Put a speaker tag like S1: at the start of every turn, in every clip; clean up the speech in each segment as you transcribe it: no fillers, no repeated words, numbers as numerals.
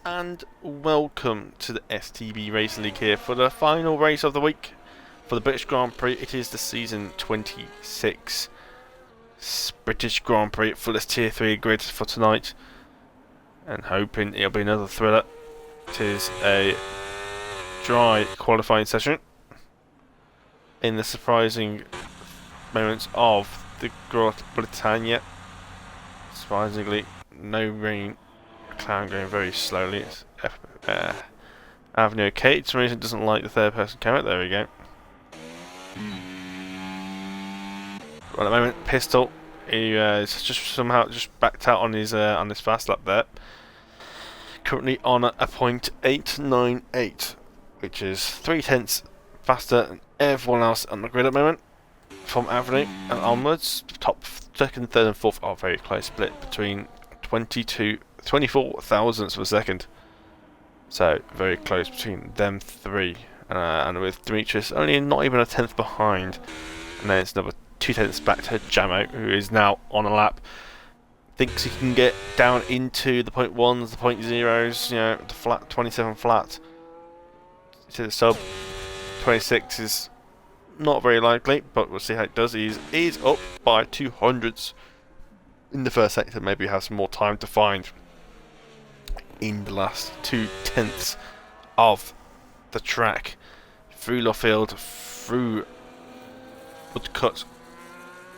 S1: and welcome to the STB Racing League here for the final race of the week for the British Grand Prix. It is the season 26 British Grand Prix fullest Tier 3 grid for tonight, and hoping it'll be another thriller. It is a dry qualifying session in the surprising moments of the Grotte Britannia. Surprisingly, no rain. Clown going very slowly. It's Avenue okay. For some reason doesn't like the third person camera. There we go. Well, at the moment, Pistol, he is just somehow just backed out on his fast lap there. Currently on a .898, which is 3/10 faster than everyone else on the grid at the moment. From Avenue and onwards, top second, third, and fourth are very close split between 24 thousandths of a second. So very close between them three, and with Demetrius only not even a tenth behind, and then it's another 2 tenths back to Jamo, who is now on a lap. Thinks he can get down into the .1s, the .0s, you know, the flat 27 flat. So the sub 26 is not very likely, but we'll see how it does. He's up by 200ths in the first sector. Maybe have some more time to find in the last 2 tenths of the track. Through Lawfield, through Woodcut,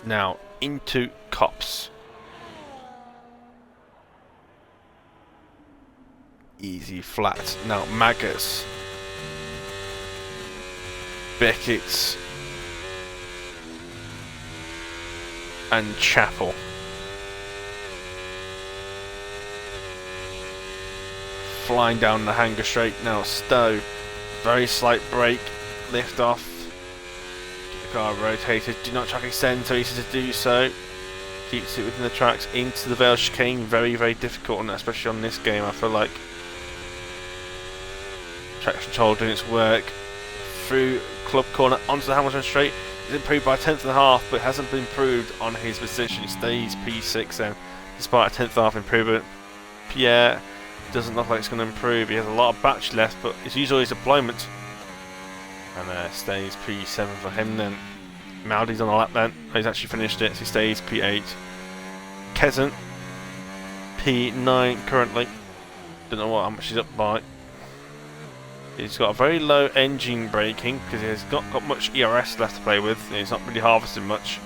S1: now into Cops. Easy flat. Now Maggots, Beckett's, and Chapel. Flying down the hanger straight now. Stowe, very slight brake, lift off. Get the car rotated. Do not track extend, so easy to do so. Keeps it within the tracks into the Vale chicane. Very, very difficult, and especially on this game. I feel like traction control doing its work. Through Club Corner onto the Hamilton Straight. It's improved by a tenth and a half, but it hasn't been improved on his position. He stays P6 then, despite a tenth and a half improvement. Pierre doesn't look like it's going to improve. He has a lot of batch left, but it's usually his deployment. And stays P7 for him then. Maldi's on the lap then. He's actually finished it, so he stays P8. Kesant, P9 currently. Don't know how much he's up by. He's got a very low engine braking because he's not got much ERS left to play with. He's not really harvesting much.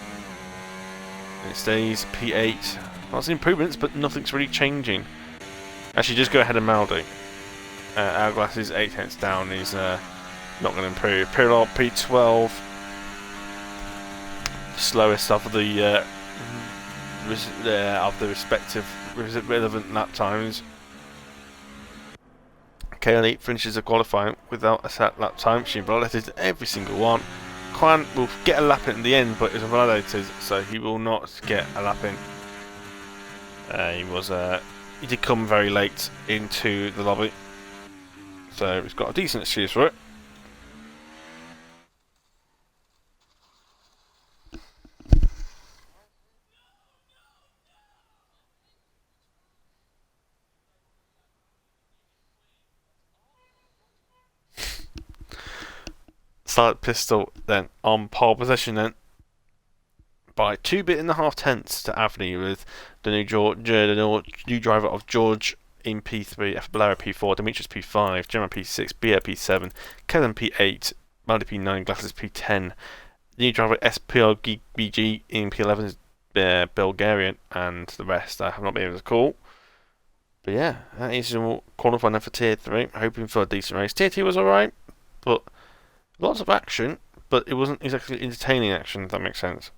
S1: And it stays P8. Lots of improvements, but nothing's really changing. Actually, just go ahead of Maldi. Hourglass is 8 tenths down. He's not going to improve. Pirlo P12. Slowest of the respective relevant lap times. Kaylee finishes a qualifying without a set lap time. She validated every single one. Kwan will get a lap in the end, but it's validated, so he will not get a lap in. He did come very late into the lobby, so he's got a decent excuse for it. Silent Pistol then on pole position then by 2.5 tenths to Avenue, with the new driver of George in P3, Bolero P4, Demetrius P5, Gemma P6, Bia P7, Kevin P8, Maldi P9, Glasses P10. The new driver SPL BG in P11 is Bulgarian, and the rest I have not been able to call. But yeah, that is your qualifying for Tier 3. Hoping for a decent race. Tier 2 was alright, but lots of action, but it wasn't exactly entertaining action, if that makes sense.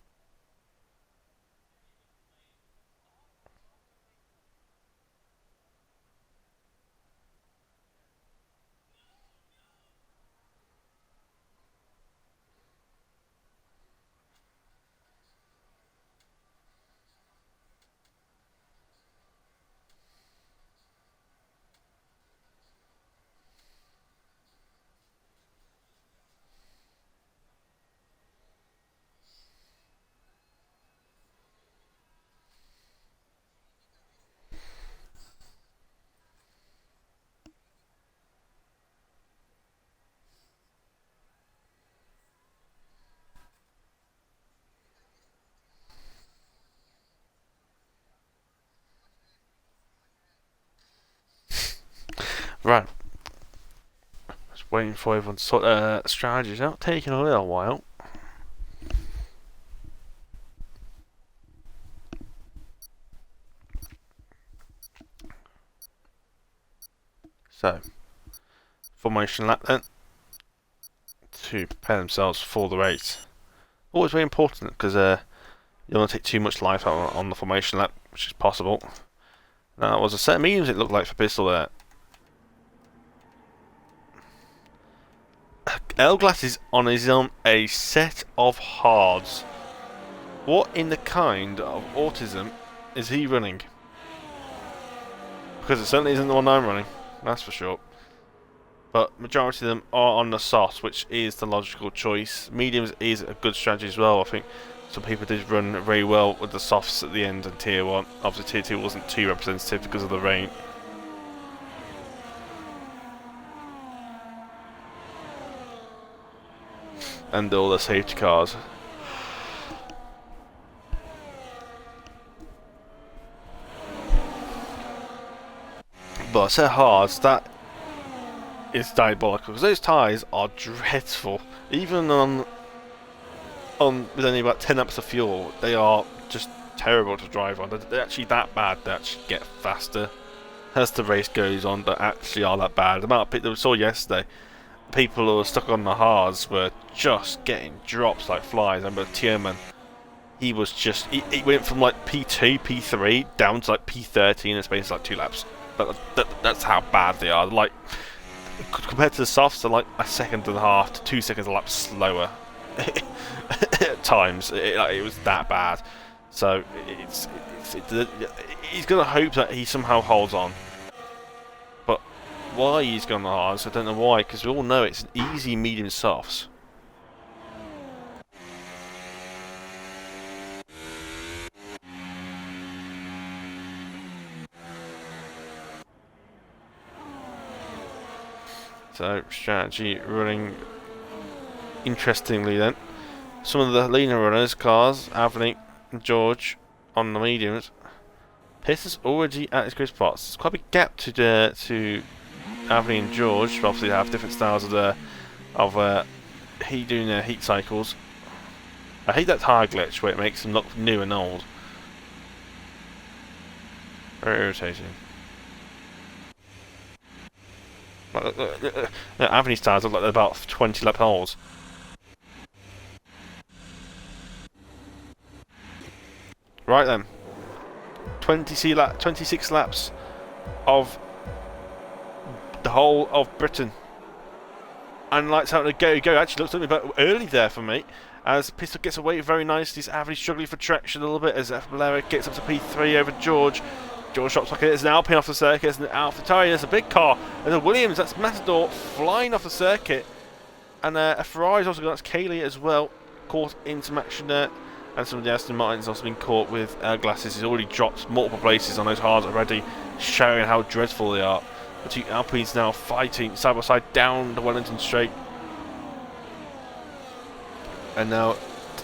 S1: Right. Just waiting for everyone to sort strategies out. Taking a little while. So, formation lap then. To prepare themselves for the race. Always very important because you don't want to take too much life out on the formation lap, which is possible. Now, it was a set of mediums it looked like for Pistol there. L-Glass is on a set of hards. What in the kind of autism is he running? Because it certainly isn't the one I'm running, that's for sure. But majority of them are on the softs, which is the logical choice. Mediums is a good strategy as well. I think some people did run very well with the softs at the end in Tier 1. Obviously Tier 2 wasn't too representative because of the rain. And all the safety cars. But I said hards, that is diabolical because those tyres are dreadful. Even on with only about 10 amps of fuel, they are just terrible to drive on. They're actually that bad. They actually get faster as the race goes on. They actually are that bad. The amount of people that we saw yesterday, people who were stuck on the hards were just getting drops like flies. I remember Tierman, he was just he went from like P2, P3 down to like P30 in the space of like 2 laps. That's how bad they are. Like compared to the softs, they're like a second and a half to 2 seconds a lap slower at times. It was that bad. So he's gonna hope that he somehow holds on. But why he's gone the hards, I don't know why. Because we all know it's an easy medium softs. So, strategy running interestingly then. Some of the leaner runners, cars, Avni and George, on the mediums. Piston's already at his grid spots. There's quite a big gap to Avni and George. Obviously, they have different styles of heat doing their heat cycles. I hate that tyre glitch where it makes them look new and old. Very irritating. Avni's tyres look like they're about 20 lap holes. Right then. 26 laps of the whole of Britain. And lights out to go. Actually looks a little bit early there for me. As Pistol gets away very nicely. Avni struggling for traction a little bit as Valera gets up to P3 over George. George drops like it is an Alpine off the circuit, it's an Alpha Tauri, there's a big car, and a Williams, that's Matador, flying off the circuit. And a Ferrari's also got, that's Kaylee as well, caught in some action there. And some of the Aston Martin's also been caught with glasses. He's already dropped multiple places on those hards already, showing how dreadful they are. The two Alpines now fighting side by side down the Wellington Straight. And now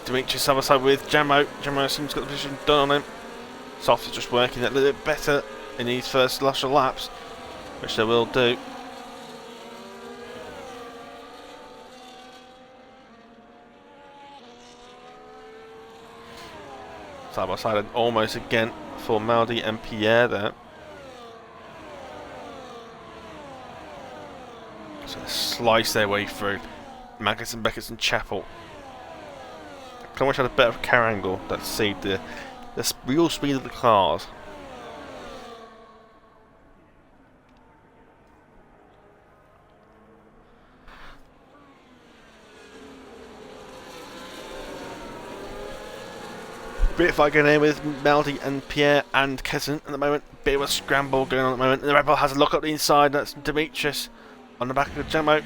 S1: Dimitri side by side with Jamo. Jamo seems to got the position done on him. Soft is just working a little bit better in these first last laps, which they will do. Side by side almost again for Maldi and Pierre there. So they slice their way through. Magnussen, Beckett and Chappell. I wish I had a better car angle that saved the real speed of the cars. Bit of fight going in with Maldi and Pierre and Kesson at the moment. Bit of a scramble going on at the moment. The Red Bull has a lock up the inside. That's Demetrius on the back of Jamo.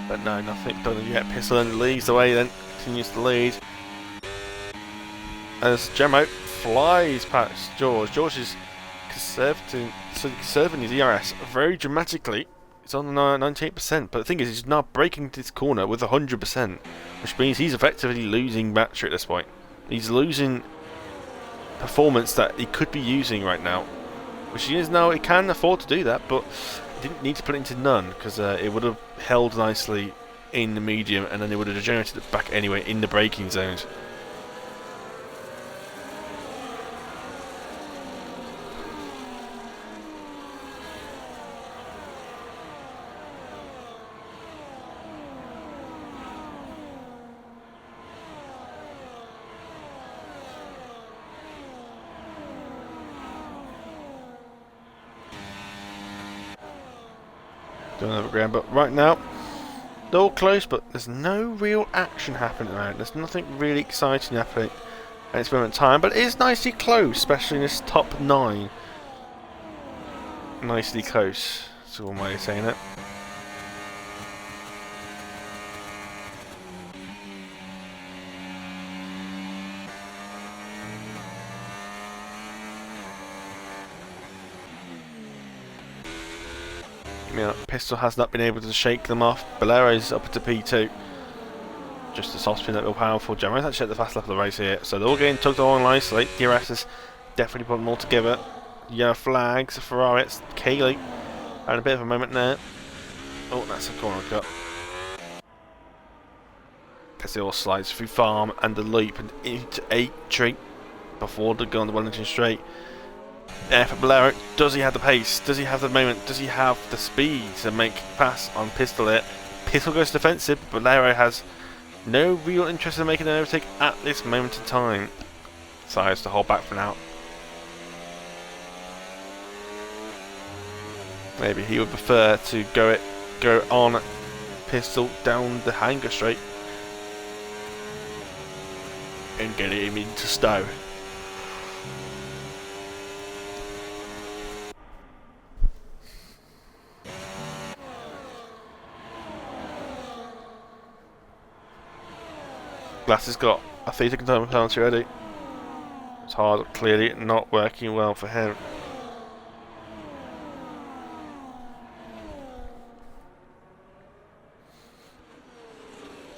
S1: But no, nothing done yet. Pistol then leads the way, then continues to lead. As Jamo flies past George. George is conserving his ERS very dramatically. It's on 98%, but the thing is, he's now breaking this corner with 100%, which means he's effectively losing battery at this point. He's losing performance that he could be using right now, which he is now. He can afford to do that, but he didn't need to put it into none because it would have held nicely in the medium, and then it would have degenerated it back anyway in the braking zones. Do another ground, but right now they're all close, but there's no real action happening around. There's nothing really exciting happening at this moment in time, but it is nicely close, especially in this top 9. Nicely close, that's one way of saying it. Yeah, Pistol has not been able to shake them off. Bolero's up to P2. Just the soft spin that real powerful. Gemma's actually at the fast lap of the race here. So they're all getting tugged along nicely. DRS has definitely put them all together. Yellow flags, Ferrari, it's Kaylee. Having a bit of a moment there. Oh, that's a corner cut. As it all slides through farm and the loop and into 8 tree before they go on the Wellington straight. For Bolero, does he have the pace? Does he have the moment? Does he have the speed to make pass on Pistol here? Pistol goes defensive, but Bolero has no real interest in making an overtake at this moment in time. Decides to hold back for now. Maybe he would prefer to go on Pistol down the hanger straight and get him into Stowe. Glass has got a theta containment penalty already. It's hard, clearly not working well for him.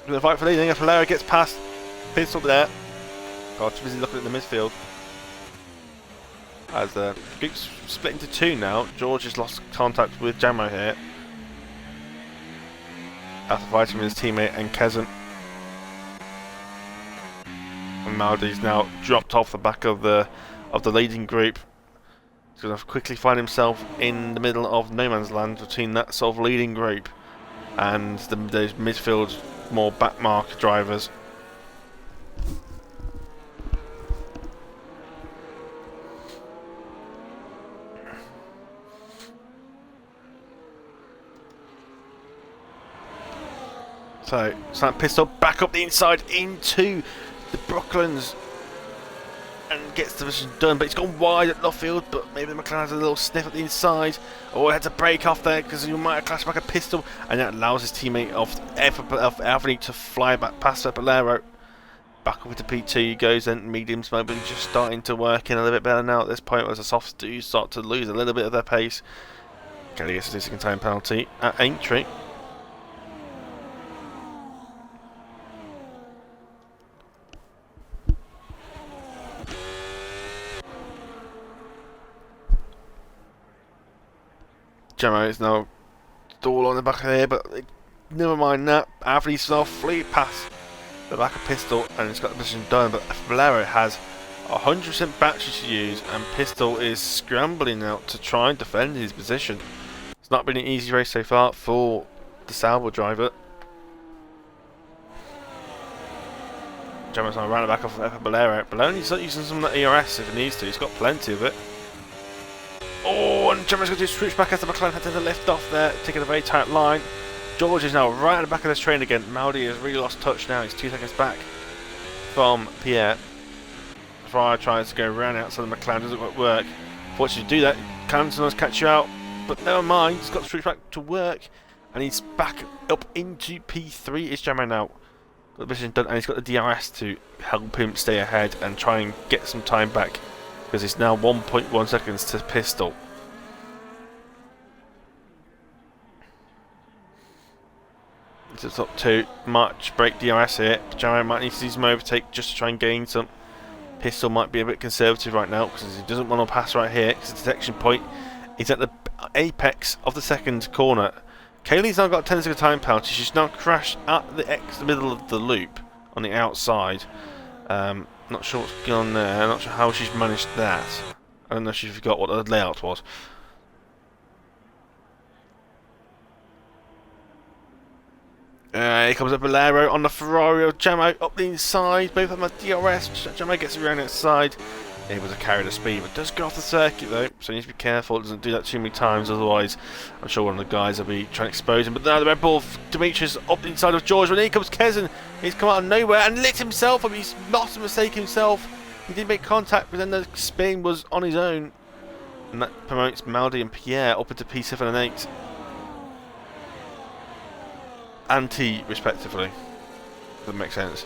S1: The fight for leading, if Valero gets past Pistol there. God, too busy looking at the midfield. As the group's split into 2 now. George has lost contact with Jamo here. After fighting with his teammate and Kezan. And Maldi's now dropped off the back of the leading group. He's going to quickly find himself in the middle of no man's land between that sort of leading group and those midfield more backmark drivers. So, Sam Pistol back up the inside into the Brooklands and gets the mission done, but he's gone wide at left field, but maybe the McLaren has a little sniff at the inside, or he had to break off there because he might have clashed back a Pistol, and that allows his teammate of Anthony to fly back past Bolero. Back up to P2 he goes, and mediums maybe just starting to work in a little bit better now at this point, as the softs do start to lose a little bit of their pace. Kelly gets a second time penalty at Aintree. Jamo is now stall on the back of here, but never mind that. Anthony's flew past the back of Pistol and it's got the position done, but Valero has 100% battery to use and Pistol is scrambling out to try and defend his position. It's not been an easy race so far for the Sauber driver. Jamo's now around the back of Bolero. Bolero needs to start using some of that ERS if he needs to, he's got plenty of it. Oh, and Jamo's going to do switch back as the McLaren had to lift off there, taking a very tight line. George is now right at the back of this train again. Maldi has really lost touch now, he's 2 seconds back from Pierre. Fryer tries to go around outside the McLaren, doesn't quite work. Fortunately to do that, can sometimes catch you out, but never mind, he's got the switch back to work, and he's back up into P3. Is Jamo now got the mission done, and he's got the DRS to help him stay ahead and try and get some time back, because it's now 1.1 seconds to Pistol. It's up to much break DRS here. Jamo might need to do some overtake just to try and gain some Pistol might be a bit conservative right now because he doesn't want to pass right here because the detection point is at the apex of the second corner. Kaylee's now got a 10-second time penalty. She's now crashed at the middle of the loop on the outside. Not sure what's going on there. Not sure how she's managed that. I don't know if she forgot what the layout was. Here comes a Bolero on the Ferrari of Jamo up the inside. Both of them are DRS. Jamo gets around outside. Able to carry the speed, but does go off the circuit though, so you need to be careful. It doesn't do that too many times, otherwise I'm sure one of the guys will be trying to expose him. But now the Red Bull Demetrius up the inside of George. When here comes Kezen, he's come out of nowhere and lit himself up. He's lost a mistake himself. He did make contact, but then the spin was on his own, and that promotes Maldi and Pierre up into P7 and 8. And T respectively. That makes sense.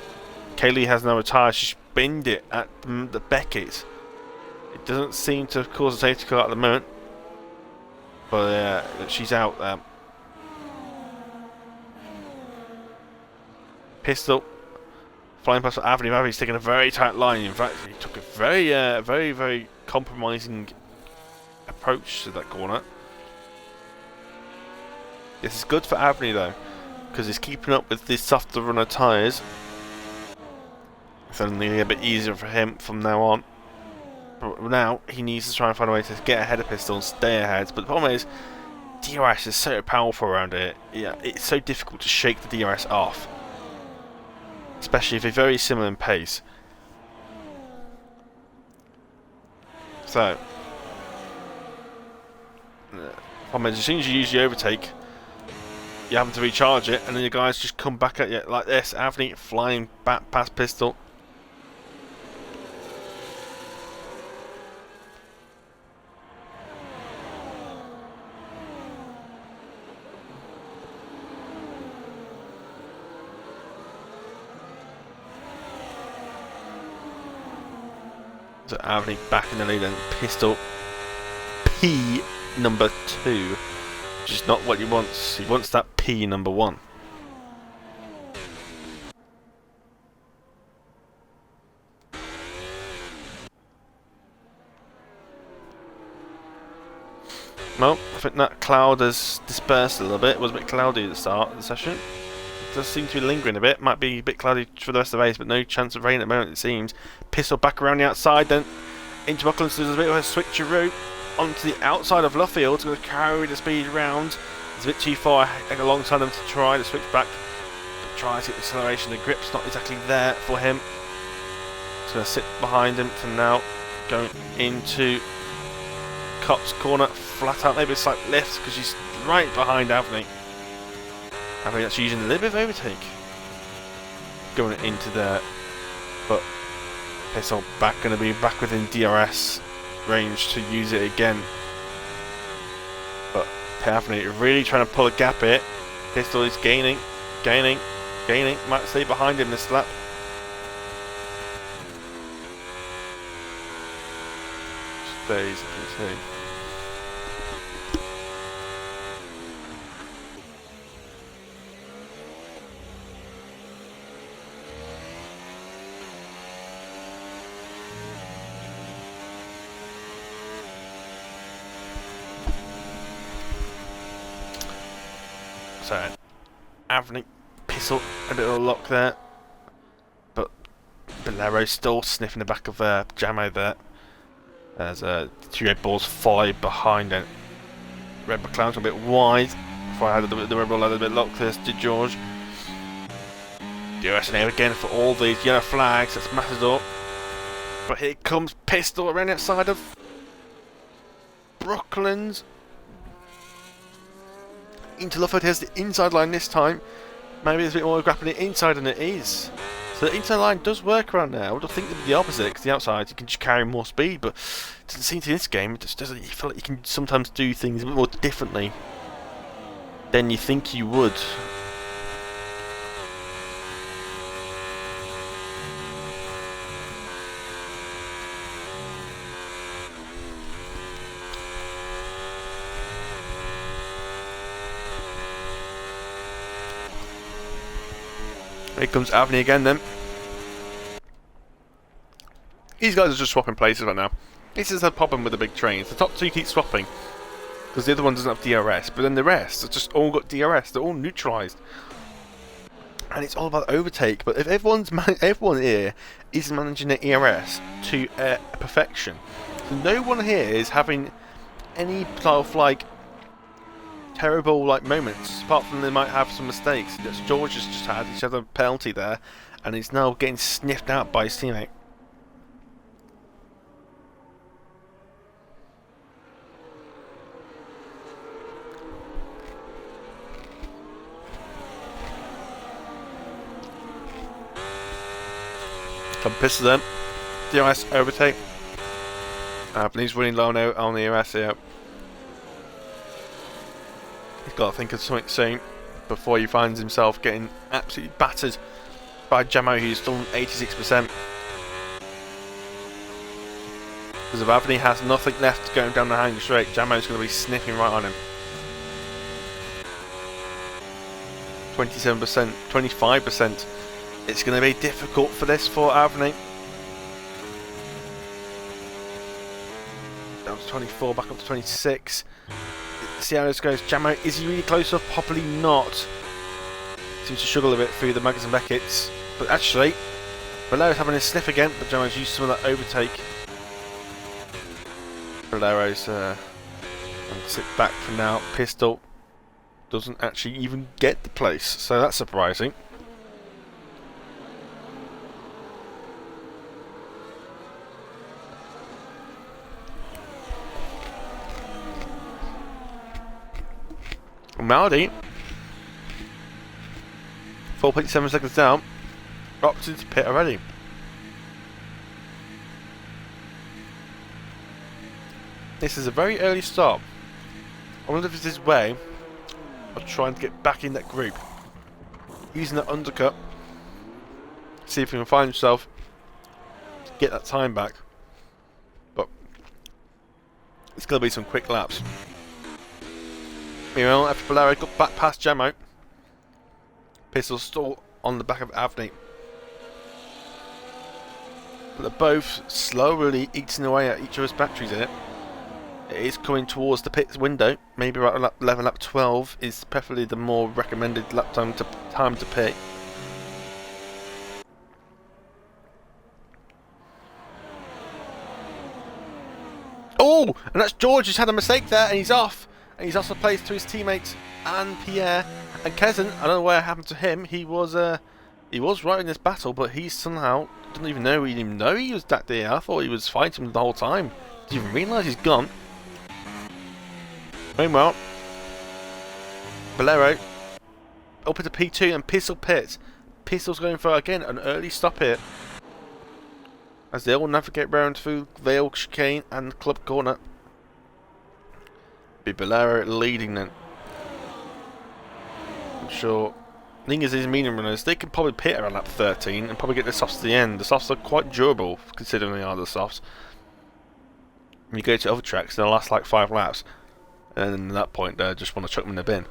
S1: Kaylee has now retired. She spinned it at the Beckett. It doesn't seem to have caused a safety car at the moment, but she's out there. Pistol flying past Avenue. Avenue's taking a very tight line. In fact, he took a very compromising approach to that corner. This is good for Avenue though, because he's keeping up with these softer runner tyres. It's only a bit easier for him from now on. But now he needs to try and find a way to get ahead of Pistol and stay ahead. But the problem is, DRS is so powerful around here. Yeah, it's so difficult to shake the DRS off, especially if they're very similar in pace. So, the problem is, as soon as you use the overtake, you have to recharge it, and then the guys just come back at you like this. Avni flying back past Pistol. So Avni back in the lead, and Pistol P number 2, which is not what he wants. He wants that P number 1. Well, I think that cloud has dispersed a little bit. It was a bit cloudy at the start of the session. It does seem to be lingering a bit. Might be a bit cloudy for the rest of the race, but no chance of rain at the moment, it seems. Pistol back around the outside, then into Buckland, so there's a bit of a switcheroo onto the outside of Luffield. It's going to carry the speed round. It's a bit too far alongside them to try to switch back. But tries to get the acceleration. The grip's not exactly there for him. It's going to sit behind him for now. Going into Cop's corner, flat out, maybe a slight lift because she's right behind Avni. Avni that's using a little bit of overtake. Going into there. But Pistol back, going to be back within DRS range to use it again. But Avni really trying to pull a gap here. Pistol is gaining. Might stay behind him this lap. Stays at P2. So, Avni, Pistol, a bit of a lock there, but Bolero's still sniffing the back of Jamo there. As two Red Bulls fly behind it. Red Bull Clown's a bit wide. Before I had the Red Bull a little bit locked, this did George. DRS now again for all these yellow flags. That's Matador. But here comes Pistol around the outside of Brooklands. Into Luffield, here's the inside line this time. Maybe there's a bit more grappling inside than it is. So the inside line does work around there. I would think it would be the opposite, because the outside you can just carry more speed, but it doesn't seem to in this game. It just doesn't. You feel like you can sometimes do things a bit more differently than you think you would. Here comes Avni again then. These guys are just swapping places right now. This is a problem with the big trains. The top two keep swapping because the other one doesn't have DRS, but then the rest have just all got DRS. They're all neutralised, and it's all about overtake. But if everyone here is managing their ERS to perfection, so no one here is having any sort of like terrible like moments, apart from they might have some mistakes. George has just had each other penalty there, and he's now getting sniffed out by his teammate. Come piss them. DRS overtake. But he's running low now on the ERS here. He's got to think of something soon before he finds himself getting absolutely battered by Jamo, who's still on 86%. Because if Anthony has nothing left going down the hanging straight, Jamo's going to be sniffing right on him. 27%, 25%. It's going to be difficult for this for Anthony. Down to 24, back up to 26. See how this goes. Jamo, is he really close enough? Probably not. Seems to struggle a bit through the Maggers and Beckett's. But actually, Valero's having a sniff again, but Jamo's used some of that overtake. Valero's going to sit back for now. Pistol doesn't actually even get the place, so that's surprising. Maldi, 4.7 seconds down, dropped into pit already. This is a very early stop. I wonder if it's his way of trying to get back in that group. Using that undercut, see if he can find himself, get that time back. But it's going to be some quick laps. Meanwhile, after Valero got back past Jamo, Pistol still on the back of Avni. But they're both slowly eating away at each other's batteries in it. It is coming towards the pit window. Maybe right lap 11, lap 12 is preferably the more recommended lap time to pit. Oh, and that's George who's had a mistake there, and he's off. And he's also placed to his teammates and Pierre and Kezan. I don't know what happened to him. He was right in this battle, but he somehow didn't even know. He didn't even know he was that there. I thought he was fighting the whole time. Didn't even realise he's gone. Meanwhile, Valero up into P2 and Pistol pits. Pistol's going for again an early stop here as they all navigate round through Vale Chicane and Club Corner. Be Valero leading then. I'm sure. The thing is, these medium runners, they can probably pit around lap 13 and probably get the softs to the end. The softs are quite durable, considering they are the softs. When you go to other tracks, they'll last like 5 laps. And then at that point, they just want to chuck them in the bin.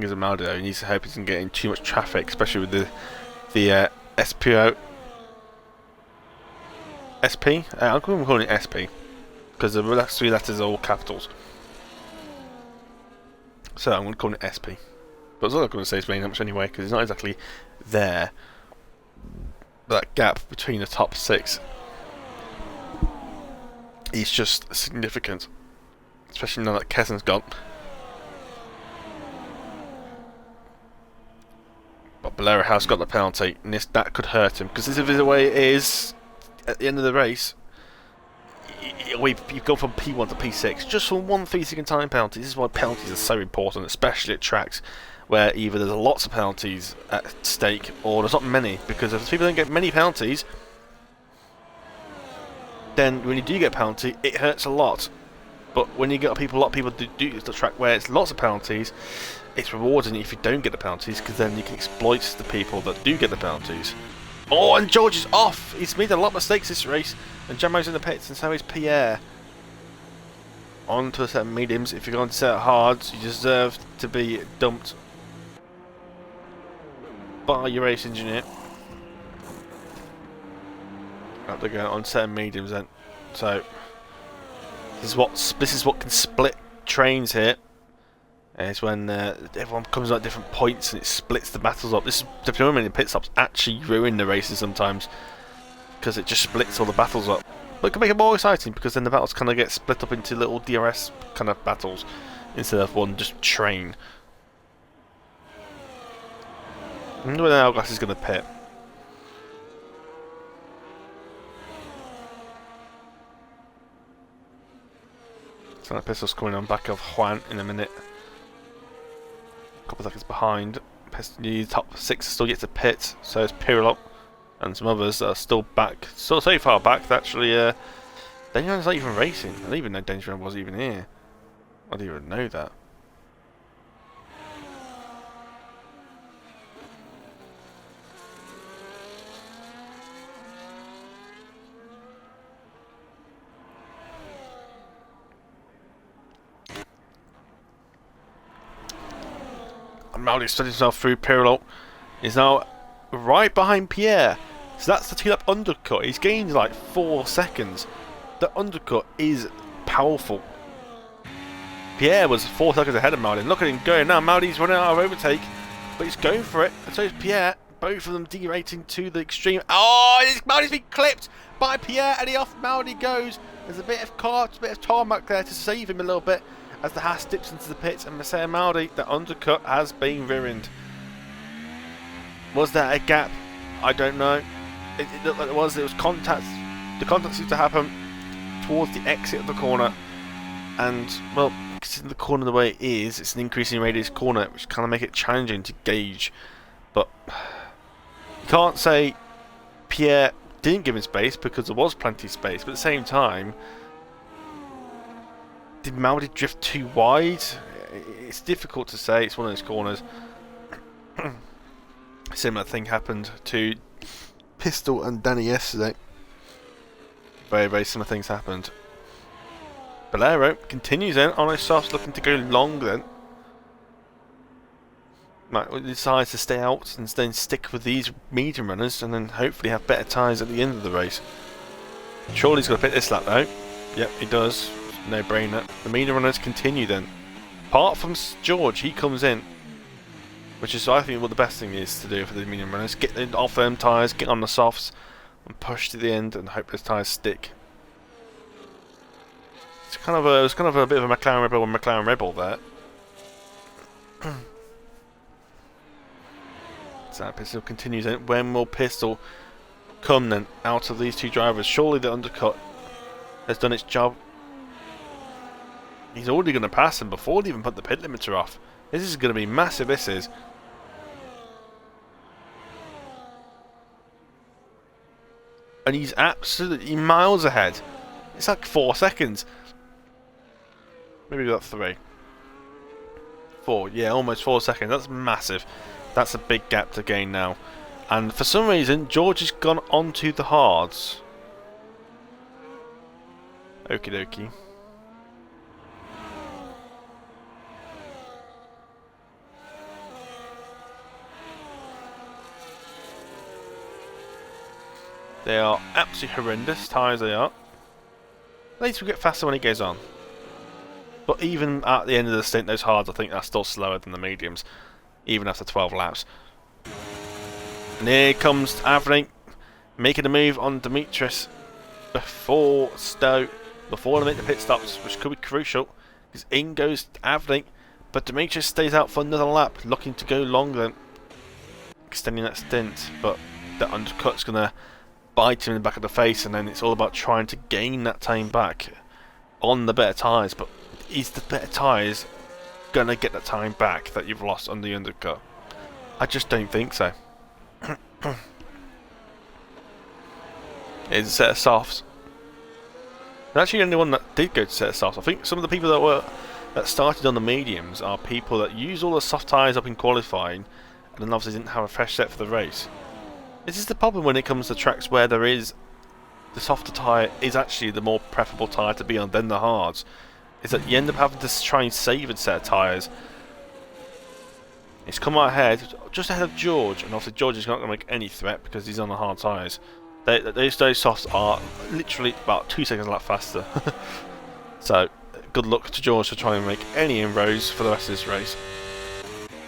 S1: He's a Maldo. He needs to hope he doesn't get in too much traffic, especially with the SPO. SP? I'm calling it SP because the last 3 letters are all capitals. So I'm going to call it SP. But it's all I'm going to say is very much anyway, because it's not exactly there. That gap between the top 6 is just significant, especially now that Kessen's gone. But Valero has got the penalty, and that could hurt him, because this is the way it is at the end of the race. You go from P1 to P6 just for 1 3-second time penalty. This is why penalties are so important, especially at tracks where either there's lots of penalties at stake or there's not many, because if people don't get many penalties, then when you do get a penalty, it hurts a lot. But when you get a lot of people do the track where it's lots of penalties, it's rewarding if you don't get the penalties, because then you can exploit the people that do get the penalties. Oh, and George is off! He's made a lot of mistakes this race, and Jamo's in the pits, and so is Pierre. onto a set of mediums. If you're going to set hards, you deserve to be dumped by your race engineer. Right, they're going on set of mediums then. So this is what can split trains here. It's when everyone comes out at different points and it splits the battles up. This is the phenomenon in pit stops actually ruin the races sometimes because it just splits all the battles up. But it can make it more exciting because then the battles kind of get split up into little DRS kind of battles instead of one just train. I wonder when Hourglass is going to pit. So that pistol's coming on back of Juan in a minute. A couple of seconds behind. The top 6 still get to pit, so it's Pirlo and some others that are still back. So far back that actually Danger's not even racing. I didn't even know Danger was even here. I didn't even know that. Maldi studied himself through Pirlo. He's now right behind Pierre. So that's the 2-lap undercut. He's gained like 4 seconds. The undercut is powerful. Pierre was 4 seconds ahead of Maldi. Look at him going now. Maldi's running out of overtake, but he's going for it. And so is Pierre. Both of them derating to the extreme. Oh, Maldi's been clipped by Pierre, and off Maldi goes. There's a bit of tarmac there to save him a little bit. As the Haas dips into the pits and Messiah Maldi, the undercut has been ruined. Was that a gap? I don't know. It looked like it was. It was contact. The contact seemed to happen towards the exit of the corner. And, well, considering the corner the way it is, it's an increasing radius corner, which kind of make it challenging to gauge. But you can't say Pierre didn't give him space because there was plenty of space. But at the same time, did Maldi drift too wide? It's difficult to say. It's one of those corners. Similar thing happened to Pistol and Danny yesterday. Very, very similar things happened. Bolero continues in on his softs, looking to go long then. Might decides to stay out and then stick with these medium runners and then hopefully have better tyres at the end of the race. Surely he's going to pick this lap though. Yep, he does. No brainer. The medium runners continue then. Apart from George, he comes in. Which is, I think, what the best thing is to do for the medium runners. Get off them tyres, get on the softs, and push to the end and hope those tyres stick. It was kind of a bit of a McLaren Rebel and McLaren Rebel there. So that Pistol continues in. When will Pistol come then out of these two drivers? Surely the undercut has done its job. He's already going to pass him before they even put the pit limiter off. This is going to be massive, this is. And he's absolutely miles ahead. It's like 4 seconds. Maybe we got 3. 4, yeah, almost 4 seconds. That's massive. That's a big gap to gain now. And for some reason, George has gone onto the hards. Okie dokie. They are absolutely horrendous tyres, they are. At least we get faster when it goes on. But even at the end of the stint, those hards I think are still slower than the mediums, even after 12 laps. And here comes Avni making a move on Demetrius before Stowe, before they make the pit stops, which could be crucial. Because in goes Avni, but Demetrius stays out for another lap, looking to go longer, extending that stint. But the undercut's going to bite him in the back of the face, and then it's all about trying to gain that time back on the better tyres. But is the better tyres going to get that time back that you've lost on the undercut? I just don't think so. It's a set of softs. And actually the only one that did go to set of softs. I think some of the people that started on the mediums are people that used all the soft tyres up in qualifying and then obviously didn't have a fresh set for the race. This is the problem when it comes to tracks where there is the softer tyre is actually the more preferable tyre to be on than the hards. is that you end up having to try and save a set of tyres. He's come out ahead, just ahead of George, and obviously George is not going to make any threat because he's on the hard tyres. Those softs are literally about 2 seconds a lap faster. So, good luck to George to try and make any inroads for the rest of this race.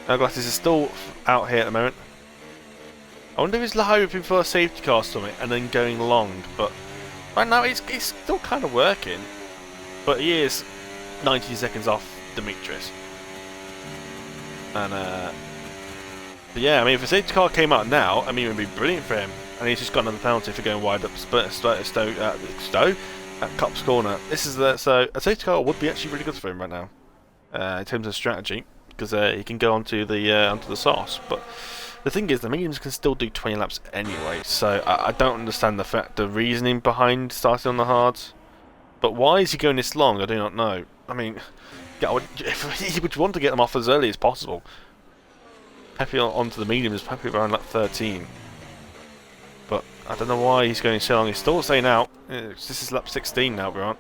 S1: Glasses is still out here at the moment. I wonder if he's hoping for a safety car or something and then going long, but right now it's still kind of working. But he is 90 seconds off Demetrius. And but yeah, I mean, if a safety car came out now, I mean, it would be brilliant for him. And he's just got another penalty for going wide up Stowe at Cop's corner. This is so a safety car would be actually really good for him right now in terms of strategy, because he can go onto the sauce. But the thing is, the mediums can still do 20 laps anyway. So I don't understand the reasoning behind starting on the hards. But why is he going this long? I do not know. I mean, if he would want to get them off as early as possible. Pepe onto the mediums, Pepe around lap 13. But I don't know why he's going so long. He's still staying out. This is lap 16 now, we're on.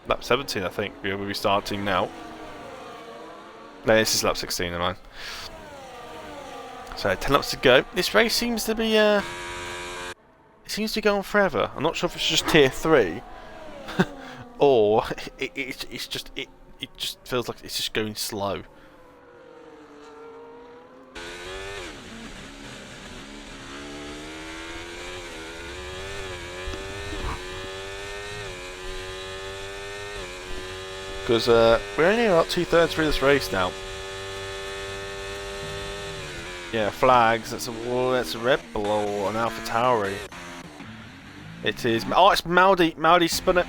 S1: Lap 17, I think. We'll be starting now. No, this is lap 16, never mind. So 10 laps to go. This race seems to be it seems to be going forever. I'm not sure if it's just tier 3 or it just feels like it's just going slow. Because we're only about 2/3 through this race now. Yeah, flags. That's a Red Bull or an Alpha Tauri. It is. Oh, it's Maudi. Maudi spun it,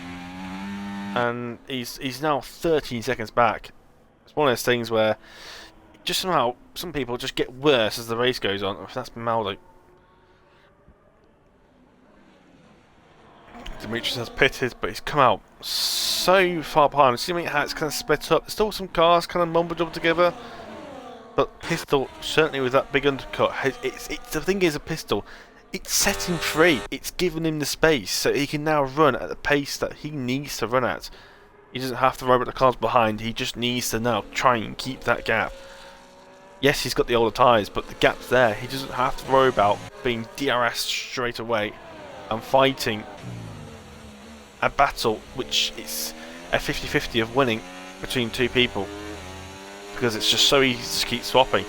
S1: and he's now 13 seconds back. It's one of those things where just somehow some people just get worse as the race goes on. That's Maudi. Demetrius has pitted, but he's come out so far behind. See how it's kind of split up. There's still some cars kind of mumble jumbled together, but Pistol certainly with that big undercut. The thing is, a Pistol, it's set him free. It's given him the space, so he can now run at the pace that he needs to run at. He doesn't have to worry about the cars behind. He just needs to now try and keep that gap. Yes, he's got the older tyres, but the gap's there. He doesn't have to worry about being DRS straight away and fighting a battle which is a 50-50 of winning between two people, because it's just so easy to keep swapping.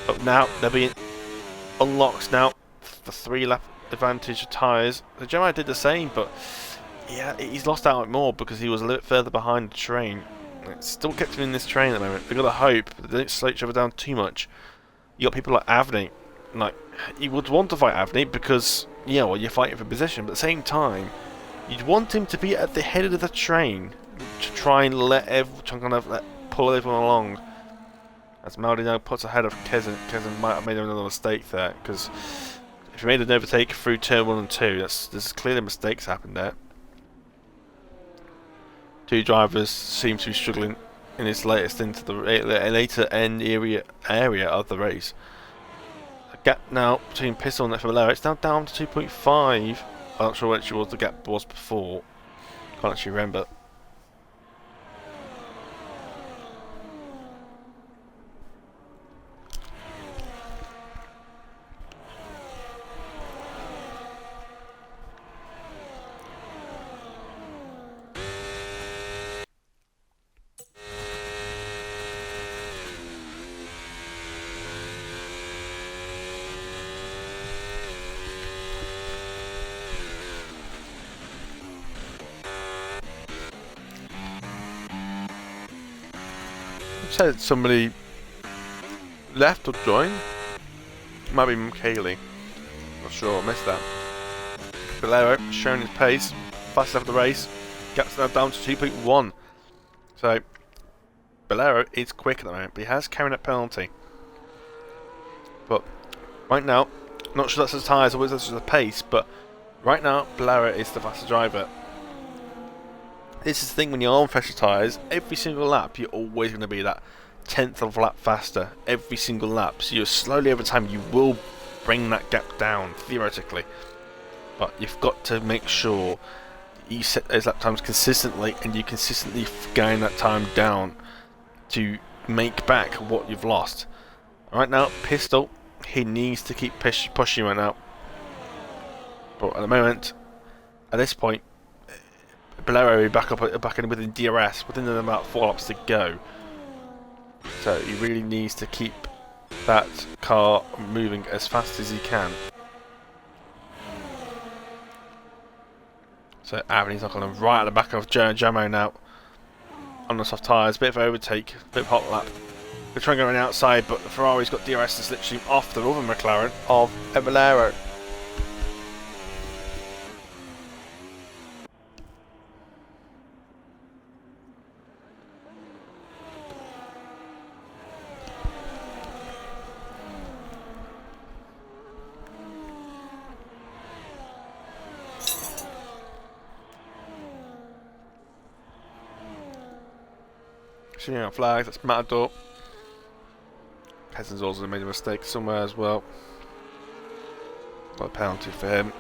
S1: But now they're being unlocked now. The 3-lap advantage of tyres. The Gemini did the same, but yeah, he's lost out more because he was a little bit further behind the train. It's still kept him in this train at the moment. They've got to hope that they don't slow each other down too much. You got people like Avni. Like, you would want to fight Avni because, yeah, well, you're fighting for position, but at the same time, you'd want him to be at the head of the train to try and pull everyone along. As Maudi now puts ahead of Kezen. Kezen might have made another mistake there, because if he made an overtake through turn 1 and 2, there's clearly mistakes happened there. Two drivers seem to be struggling in this latest into the later end area of the race. The gap now between Pistol and Valero, it's now down to 2.5. I'm not sure what actually the gap was before. Can't actually remember. Said somebody left or joined. Might be Kaylee. Not sure, I missed that. Valero showing his pace, fast after the race. Gap's now down to 2.1. So Valero is quick at the moment, but he has carried that penalty. But right now, not sure that's his tyres or that's the pace, but right now Valero is the faster driver. This is the thing when you're on fresher tyres, every single lap you're always going to be that 10th of a lap faster, every single lap. So you're slowly over time you will bring that gap down, theoretically. But you've got to make sure you set those lap times consistently, and you consistently gain that time down to make back what you've lost. Right now, Pistol, he needs to keep pushing right now. But at the moment, at this point, Bolero will be back in within DRS, within about 4 laps to go. So he really needs to keep that car moving as fast as he can. So Avani's not going to right at the back of Jamo now. On the soft tyres, bit of overtake, bit of hot lap. They're trying to go on the outside, but the Ferrari's got DRS that's literally off the other McLaren of Bolero. Shooting out flags, that's Matador. Peasant's also made a mistake somewhere as well. Got a penalty for him.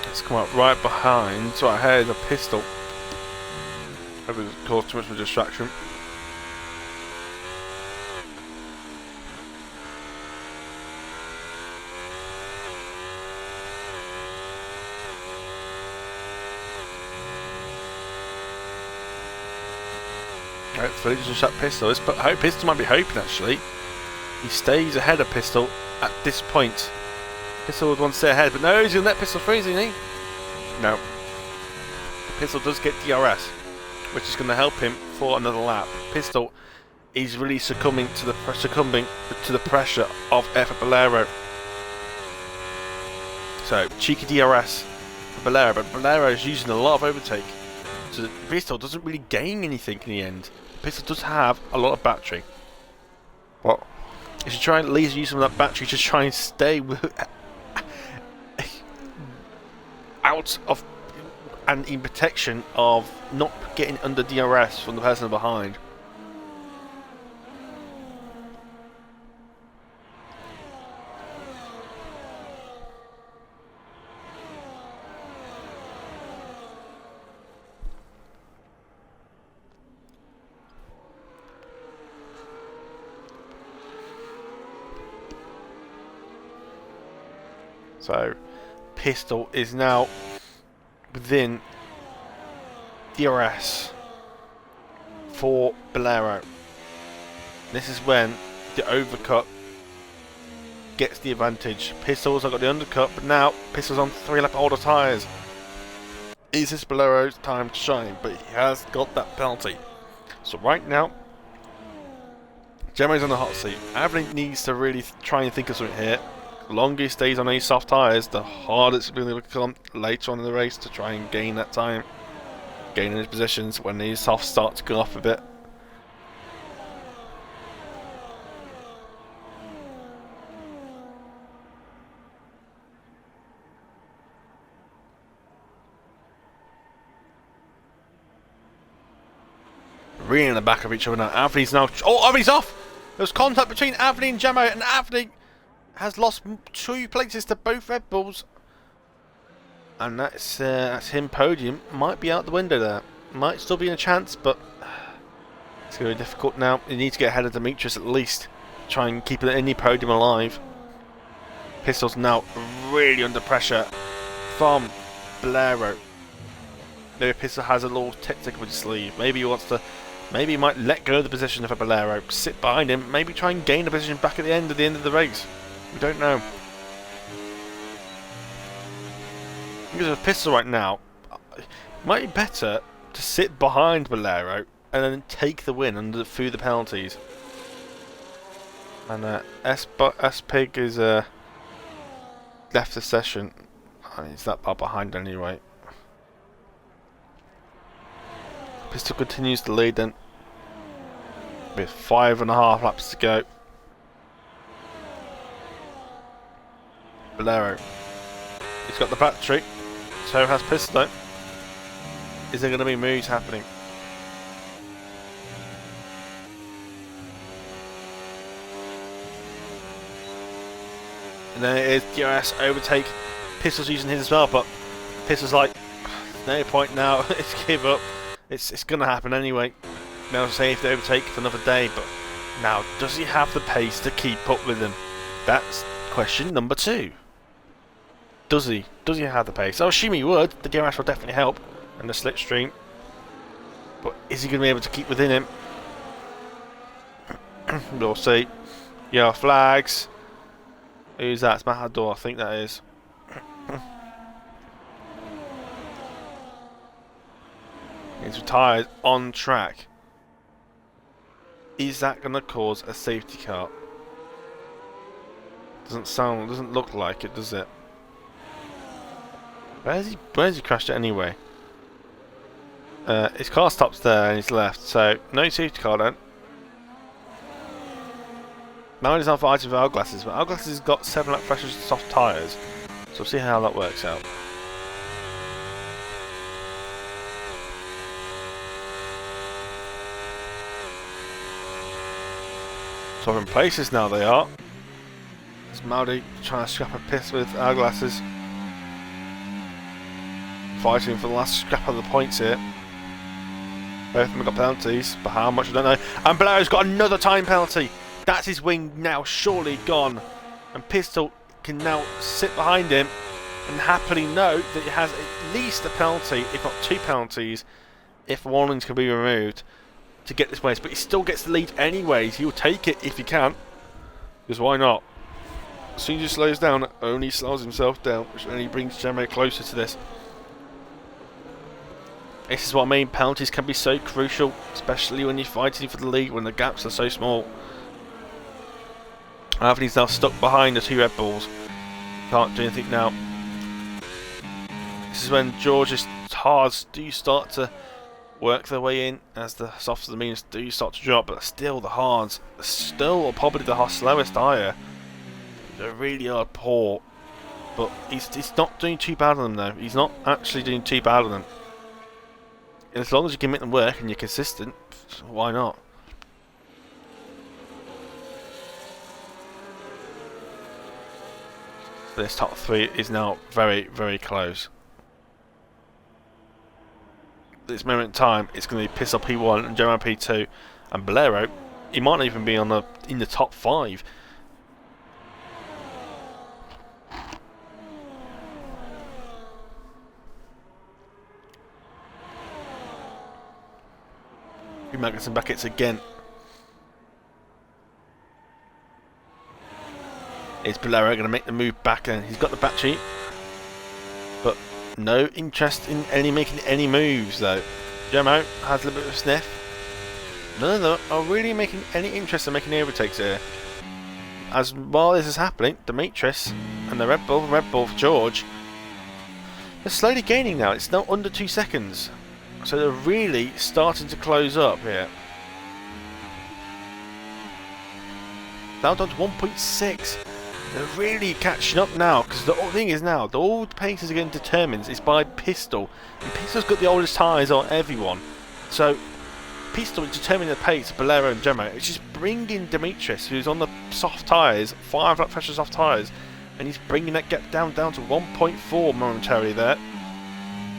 S1: Let's come up right behind, right ahead of Pistol. Hope it caused too much of a distraction. Hopefully just shut Pistol. Pistol might be hoping actually he stays ahead of Pistol at this point. Pistol would want to stay ahead, but no, he's going to let Pistol through, isn't he? No. Pistol does get DRS, which is going to help him for another lap. Pistol is really succumbing to the pressure of Bolero. So cheeky DRS for Bolero, but Bolero is using a lot of overtake. So Pistol doesn't really gain anything in the end. Pistol does have a lot of battery. What? You should try and at least use some of that battery to try and stay out of and in protection of not getting under DRS from the person behind. So, Pistol is now within DRS for Bolero. This is when the overcut gets the advantage. Pistol's got the undercut, but now Pistol's on 3 lap older tyres. Is this Bolero's time to shine? But he has got that penalty. So right now, Gemmo's on the hot seat. Avani needs to really try and think of something here. The longer he stays on these soft tyres, the harder it's going to become later on in the race to try and gain that time. Gaining his positions when these softs start to go off a bit. Really in the back of each other now. Avani's now... Oh, Avani's off! There's contact between Avani and Gemmo, and Avani has lost 2 places to both Red Bulls. And that's him podium. Might be out the window there. Might still be in a chance, but it's going to be difficult now. You need to get ahead of Demetrius at least. Try and keep any podium alive. Pistol's now really under pressure from Bolero. Maybe Pistol has a little tactic up his sleeve. Maybe he wants to... Maybe he might let go of the position of a Bolero, sit behind him, maybe try and gain a position back at the end of the race. We don't know. Because of Pistol right now, it might be better to sit behind Bolero and then take the win through the penalties. And S-Pig is left the session. He's that far behind anyway. Pistol continues to lead then, with 5.5 laps to go. Bolero, he's got the battery, so has Pistol. Is there going to be moves happening? And then it is DRS overtake Pistol's using his as well, but Pistol's like, no point now. It's give up. It's gonna happen anyway. Now save the overtake for another day, but now does he have the pace to keep up with him? That's question number 2. Does he? Does he have the pace? I assume he would. The gear rash will definitely help, and the slipstream. But is he going to be able to keep within him? We'll see. Yeah, flags. Who's that? It's Mahador, I think that is. He's retired on track. Is that going to cause a safety car? Doesn't look like it, does it? Where's he crashed it anyway? His car stops there and he's left, so no safety car then. Now he's on fighting with Hourglasses, but Hourglasses has got 7 lap pressures and soft tyres, so we'll see how that works out. Swapping places now they are. It's Maudi trying to scrap a piss with Hourglasses. Fighting for the last scrap of the points here. Both of them have got penalties, but how much I don't know. And Blaireau's got another time penalty. That's his wing now surely gone. And Pistol can now sit behind him and happily know that he has at least a penalty, if not 2 penalties, if warnings can be removed to get this race. But he still gets the lead anyways. He'll take it if he can. Because why not? As soon as he slows down, only slows himself down, which only brings Jamo closer to this. This is what I mean, penalties can be so crucial, especially when you're fighting for the lead, when the gaps are so small. Anthony's now stuck behind the 2 Red Bulls. Can't do anything now. This is when George's hards do start to work their way in, as the softs and the mediums do start to drop, but still the hards still are probably the slowest tyre. They really are poor, but he's not doing too bad on them though. He's not actually doing too bad on them. As long as you can make them work and you're consistent, why not? This top 3 is now very, very close. At this moment in time, it's going to be Pistol P1 and Jamo P2, and Blaireau. He might not even be on in the top 5. Magnussen Buckets again. Is Blaireau going to make the move back? And he's got the battery, but no interest in making any moves though. Jamo has a little bit of a sniff. None of them are really making any interest in making the overtakes here. As while this is happening, Demetrius and the Red Bull for George, they're slowly gaining now. It's now under 2 seconds. So they're really starting to close up here. Down to 1.6. They're really catching up now, because the thing is now, the old paces are getting determined is by Pistol. And Pistol's got the oldest tyres on everyone. So Pistol is determining the pace of Blaireau and Jamo. It's just bringing Demetrius, who's on the soft tyres, 5 lap pressure soft tyres, and he's bringing that gap down to 1.4 momentarily there.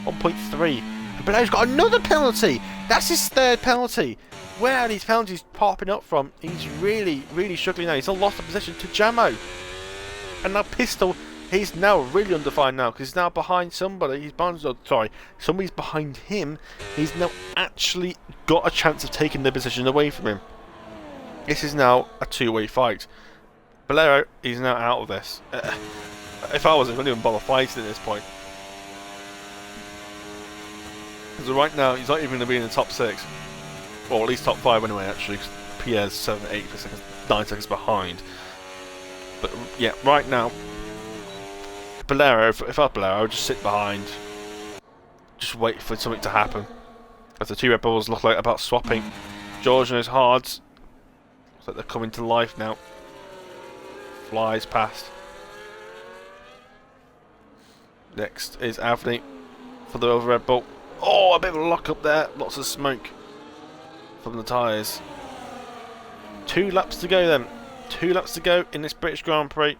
S1: 1.3. But he's got another penalty. That's his 3rd penalty. Where are these penalties popping up from? He's really, really struggling now. He's not lost the position to Jamo. And now Pistol, he's now really undefined now, because he's now behind somebody. He's behind, somebody's behind him. He's now actually got a chance of taking the position away from him. This is now a 2-way fight. Blaireau is now out of this. If I was, I wouldn't even bother fighting at this point. So right now, he's not even going to be in the top 6. Or at least top 5 anyway, actually. Cause Pierre's 7, 8 seconds, 9 seconds behind. But yeah, right now, Blaireau, if I was Blaireau, I would just sit behind. Just wait for something to happen. As the 2 Red Bulls look like about swapping. George and his hards. Looks like they're coming to life now. Flies past. Next is Anthony for the other Red Bull. Oh, a bit of a lock up there. Lots of smoke from the tyres. 2 laps to go then. 2 laps to go in this British Grand Prix.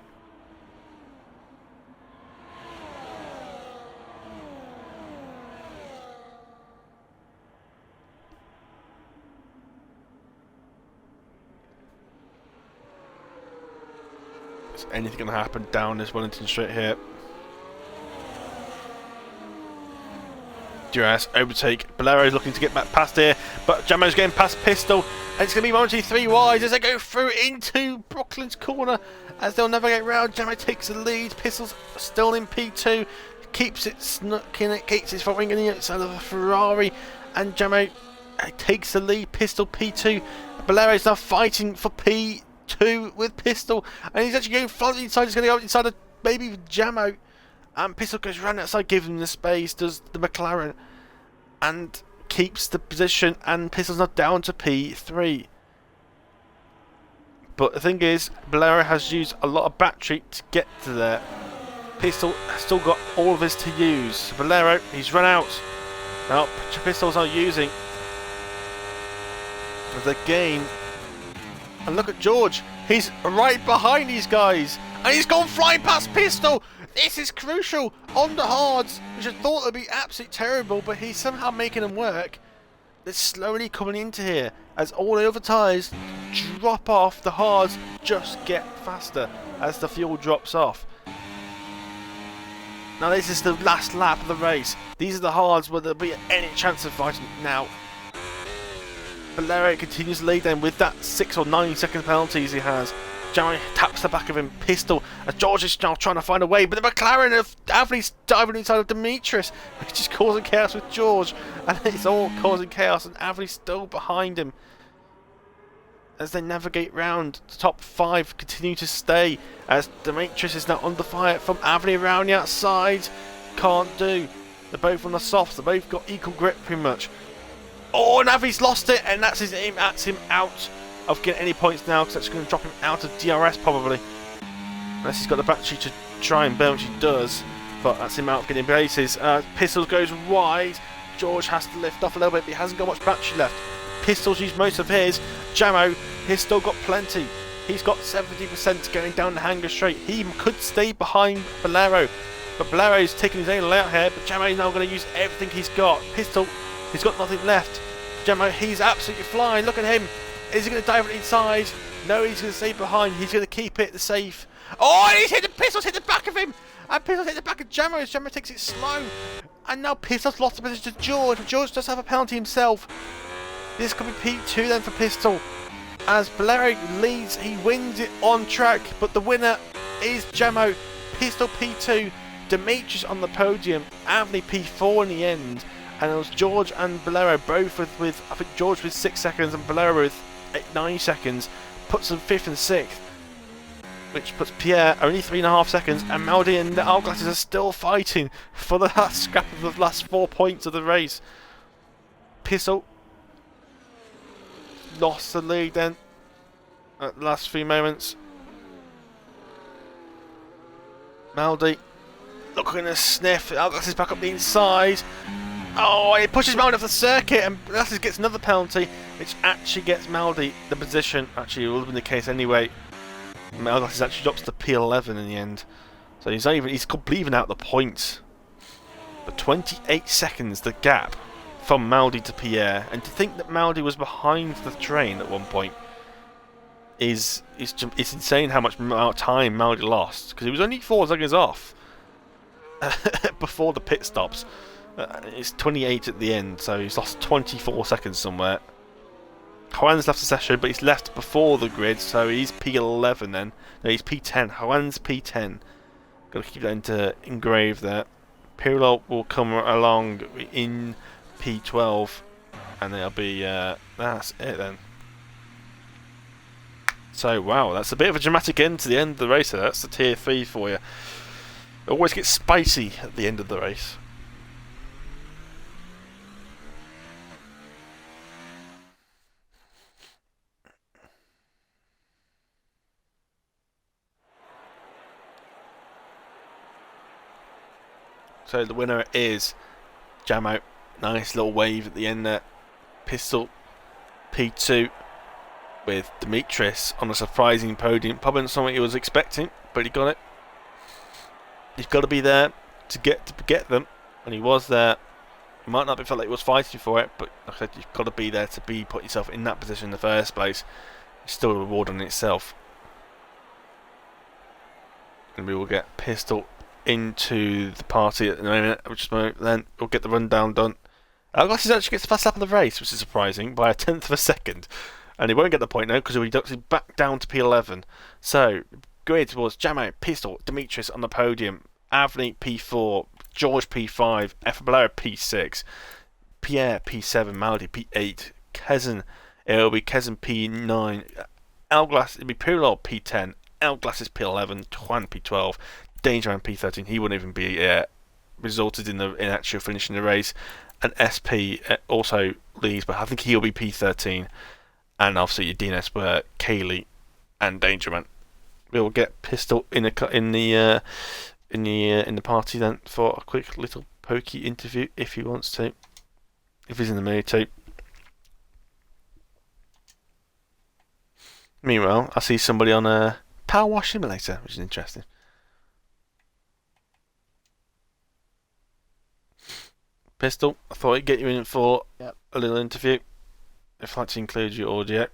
S1: Is anything going to happen down this Wellington Straight here? Duras overtake. Bolero's looking to get back past here, but Jamo's getting past Pistol, and it's going to be momentarily 3 wide as they go through into Brooklyn's corner as they'll navigate round. Jamo takes the lead. Pistol's still in P2, keeps it snuck in it, keeps his front wing on the outside of a Ferrari, and Jamo takes the lead. Pistol P2. Bolero's now fighting for P2 with Pistol, and he's actually going front inside. He's going to go inside of maybe Jamo. And Pistol goes round outside, giving him the space, does the McLaren, and keeps the position, and Pistol's not down to P3. But the thing is, Bolero has used a lot of battery to get to there. Pistol has still got all of his to use. Bolero, he's run out. Now, Pistol's not using the game. And look at George, he's right behind these guys, and he's gone flying past Pistol. This is crucial on the hards, which I thought would be absolutely terrible, but he's somehow making them work. They're slowly coming into here as all the other tyres drop off. The hards just get faster as the fuel drops off. Now this is the last lap of the race. These are the hards where there'll be any chance of fighting now. Bolero continues to lead them with that 6 or 9 second penalties he has. Jamo taps the back of him. Pistol as George is now trying to find a way, but the McLaren of Avney's diving inside of Demetrius, which is causing chaos with George, and it's all causing chaos, and Avney's still behind him as they navigate round. The top 5 continue to stay as Demetrius is now under fire from Avney around the outside. Can't do. They're both on the softs. They've both got equal grip pretty much. Oh, and Avney's lost it, and that's him out of getting any points now, because that's going to drop him out of DRS probably, unless he's got the battery to try and burn, which he does, but that's him out of getting places. Pistols goes wide. George has to lift off a little bit, but he hasn't got much battery left. Pistols used most of his. Jamo, he's still got plenty. He's got 70% going down the hanger straight. He could stay behind Bolero, but Bolero's taking his own layout here, but Jamo is now going to use everything he's got. Pistol, he's got nothing left. Jamo, he's absolutely flying. Look at him. Is he going to dive it inside? No, he's going to stay behind. He's going to keep it safe. Oh, and he's hit the Pistols, hit the back of him. And Pistols hit the back of Jamo as Jamo takes it slow. And now Pistols lost the position to George. George does have a penalty himself. This could be P2 then for Pistol. As Bolero leads, he wins it on track. But the winner is Jamo. Pistol P2. Demetrius on the podium. Avney P4 in the end. And it was George and Bolero both with I think George with 6 seconds and Bolero with 9 seconds, puts them 5th and 6th, which puts Pierre only 3.5 seconds, and Maldi and the Hourglasses are still fighting for the last scrap of the last 4 points of the race. Pistol lost the lead then at the last few moments. Maldi looking to sniff. Hourglasses back up the inside. Oh, he pushes Maldi off the circuit, and Hourglasses gets another penalty, which actually gets Maldi the position. Actually, it would have been the case anyway. Hourglasses actually drops to P11 in the end, so he's completely even out the points. But 28 seconds the gap from Maldi to Pierre, and to think that Maldi was behind the train at one point is insane. How much time Maldi lost, because he was only 4 seconds off before the pit stops. It's 28 at the end, so he's lost 24 seconds somewhere. Juan's left the session, but he's left before the grid, so he's P11 then. No, he's P10. Juan's P10. Got to keep that engraved there. Pirlo will come along in P12, and it'll be that's it then. So wow, that's a bit of a dramatic end to the end of the race. That's the tier 3 for you. It always gets spicy at the end of the race. So the winner is Jamo. Nice little wave at the end there. Pistol P2 with Demetrius on a surprising podium. Probably not something he was expecting, but he got it. He's got to be there to get them, and he was there. He might not have felt like he was fighting for it, but like I said, you've got to be there to put yourself in that position in the first place. It's still a reward in itself. and we will get Pistol into the party at the moment. Then we'll get the rundown done. Hourglass actually gets the fast lap of the race, which is surprising, by a tenth of a second. And he won't get the point now because he'll be deducted back down to P11. So, going towards Jamo, Pistol, Demetrius on the podium, Avni P4, George P5, Efabelera P6, Pierre P7, Maldi P8, Kezen, it'll be Kezen P9, Hourglass, it'll be Pirlo P10, Hourglass is P11, Juan P12, Dangerman P13, he wouldn't even be resulted in actual finishing the race, and SP also leads, but I think he'll be P13, and obviously your DNS were Kaylee and Dangerman. We'll get Pistol in the party then for a quick little pokey interview if he wants to, if he's in the mood to. Meanwhile, I see somebody on a Power Wash Simulator, which is interesting. Pistol, I thought I'd get you in for a little interview. If I'd like to include your audio.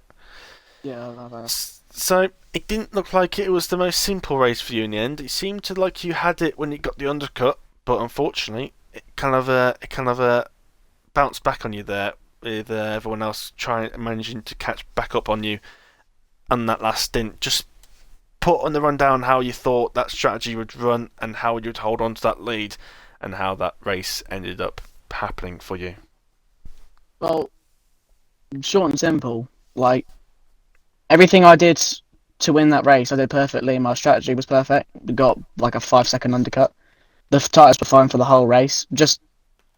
S2: Yeah, I'll have that.
S1: So, it didn't look like it was the most simple race for you in the end. It seemed to like you had it when you got the undercut, but unfortunately, it kind of bounced back on you there, with everyone else managing to catch back up on you on that last stint. Just put on the rundown how you thought that strategy would run and how you'd hold on to that lead and how that race ended up happening for you.
S2: Well, short and simple, like, everything I did to win that race, I did perfectly. My strategy was perfect. We got like a 5-second undercut. The tyres were fine for the whole race. Just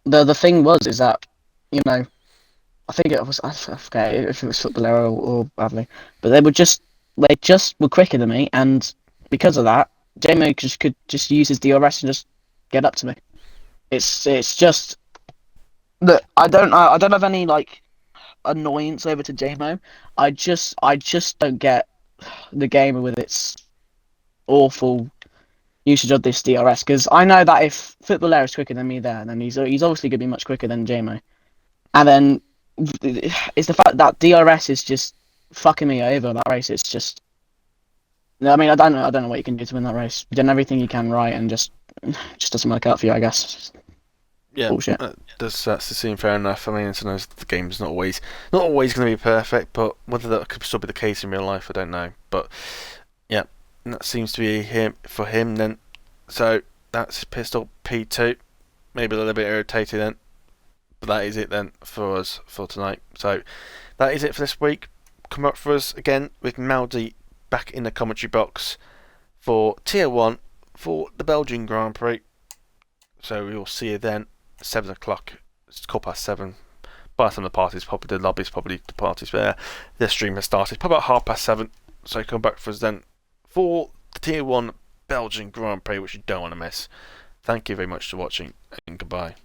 S2: the thing is that, you know, I think it was, I forget if it was Footballero or Bradley, but they just were quicker than me, and because of that, JMO could just use his DRS and just get up to me. It's just that I don't have any like annoyance over to JMO. I just don't get the game with its awful usage of this DRS, because I know that if Footballero is quicker than me there, then he's obviously going to be much quicker than JMO. And then it's the fact that DRS is just fucking me over that race. It's just, I mean, I don't know what you can do to win that race. You've done everything you can right, and just doesn't work out for you, I guess.
S1: Yeah,
S2: bullshit.
S1: That's to seem fair enough. I mean, sometimes the game's not always going to be perfect, but whether that could still be the case in real life, I don't know. But yeah, that seems to be for him then. So that's Pistol P2. Maybe a little bit irritated then, but that is it then for us for tonight. So that is it for this week. Come up for us again with Maldi back in the commentary box for Tier 1 for the Belgian Grand Prix. So we will see you then. 7 o'clock. It's 7:15. By the time the lobby's probably the party's there. The stream has started. Probably about 7:30. So come back for us then for the Tier 1 Belgian Grand Prix, which you don't want to miss. Thank you very much for watching, and goodbye.